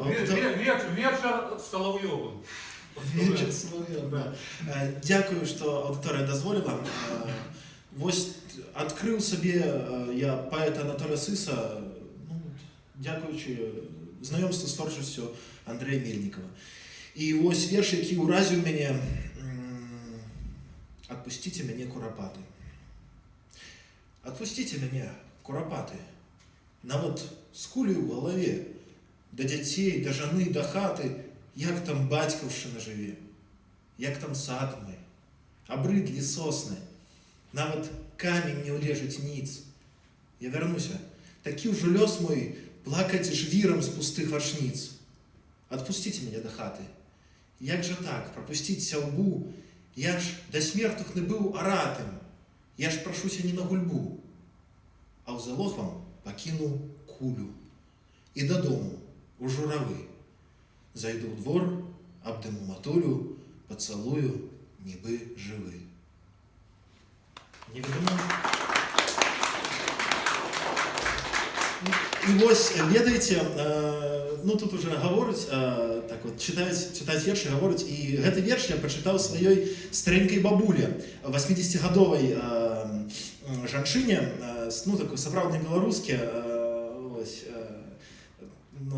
Вечір з Соловйовим. Вечір з Соловйовим, да. Дякую, що аудиторія дозволила. Ось відкрив собі я поета Анатолія Сиса, дякуючи знайомству з творчістю Андрея Мельникова. І ось вірш, який уразив мене «Отпустите мене, куропати». Отпустите мене, куропати. На вот скулі в голові, до дітей, до жени, до хати, як там батьківщина живе, як там сад мой, обридлі сосни, навіть камінь не улежить ніц. Я вернуся, такий уже лёс мой, плакать жвіром з пустих вашниц. Отпустите мене до хати. Як же так, пропустить сяльбу? Я ж до смертних не був оратим. Я ж прошуся не на гульбу. А в залог вам покину кулю. І додому, у журави. Зайду в двор, обдиму матулю, поцелую, ніби живий. Невідомо. І ось, ведаеце, тут уже говорить, так от, читаць вершы, говорить, і гэты верш я прачытаў сваёй старенькай бабуле, 80-гадовай жанчыне, такой сапраўднай беларускі,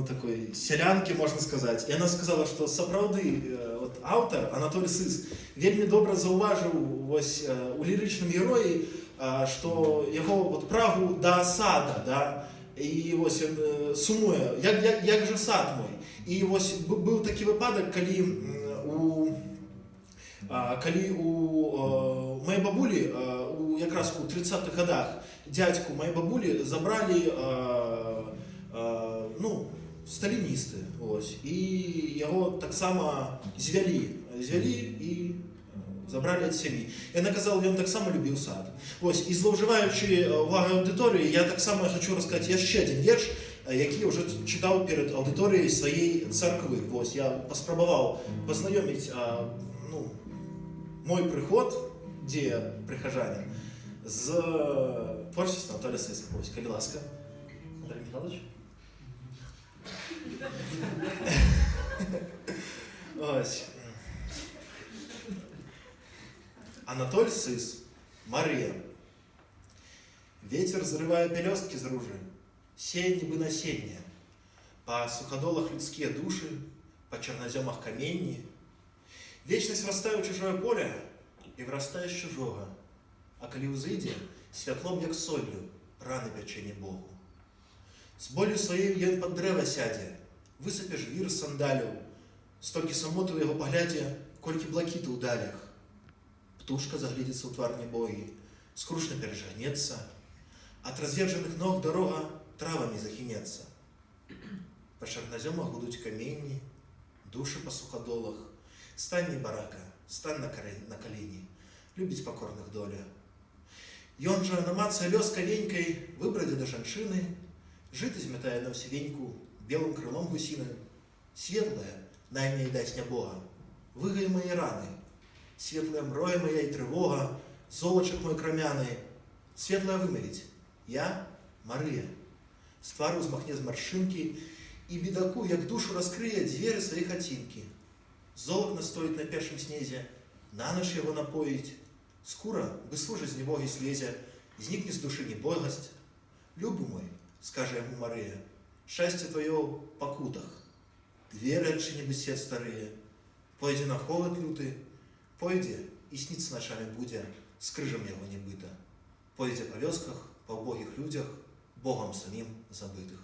такой сялянкі, можна сказаць. І она сказала, што сапраўды аўтар Анатолий Сыс вельмі добра заўважыў у лірычным героі, што яго прагу да сада, да, і ось ён сумуе, як же сад мой. І ось быў такі выпадак, калі у моей бабулі, якраз у 30-х годах, дядьку моей бабулі забралі сталіністы, і яго таксама звялі і забрали ад сям'і. Яна казала, ён таксама любіў сад. І злоўжываючы увагай аўдыторыі, я таксама хочу расказаць яшчэ адзін верш, які я ўжо чытаў перад аўдыторыяй сваей царквы. Я паспрабаваў пазнаёміць мой прыход, дзе я прыхажанін, з творчасцю Анатолія Сыса. Калі ласка. Андрей Михайлович? Анатоль Сыс, Мария. Ветер взрывая пелёстки з ружи, сея нібы насенне, по суходолах людские души, по черноземах каменні. Вечность врастае ў чужое поле і врастае з чужого, а калі ўзыдзе, святлом, як соллю, раны пячэ не Богу. З болю сваёй ён пад дрэва сядзе, высыпе жвір з сандаляў, столькі самоты ў яго паглядзе, колькі блакіту ў далях. Птушка заглядзіцца ў твар небоі, скрушна перажагнецца, ад раз'езджаных ног дарога травамі захінецца. Па чарназёмах гудуць каменні, душы па суходолах. Стань небарака, стань на калені, любіць пакорных доля. Ён жа намацае лёс кавенькай, выбрадзе да жанчыны, жыты змятае на ўсівеньку белым крылом гусіным. Светлая, най мне і даць нябога, выгае мае раны. Светлая мроя моя і трывога, золачак мой крамяны. Светлая вымавіць, я Марыя. З твару змахне з маршынкі і бедаку, як душу раскрые дзверы свае хацінкі. Золак настоіць на першым снезе, на ноч яго напоіць. Скура, бы служыць з небогі слезе, знікне з душы небогасць. Любы мой, скажа яму Марыя, шчасце тваё ў пакутах. Дверы адчыне бы свет старыя, пойдзе на холад люты, пойдзе і сніцца начамі будзе, з крыжам яго нібыта. Пойдзе па вёсках, па ўбогіх людзях, Богам самім забытых.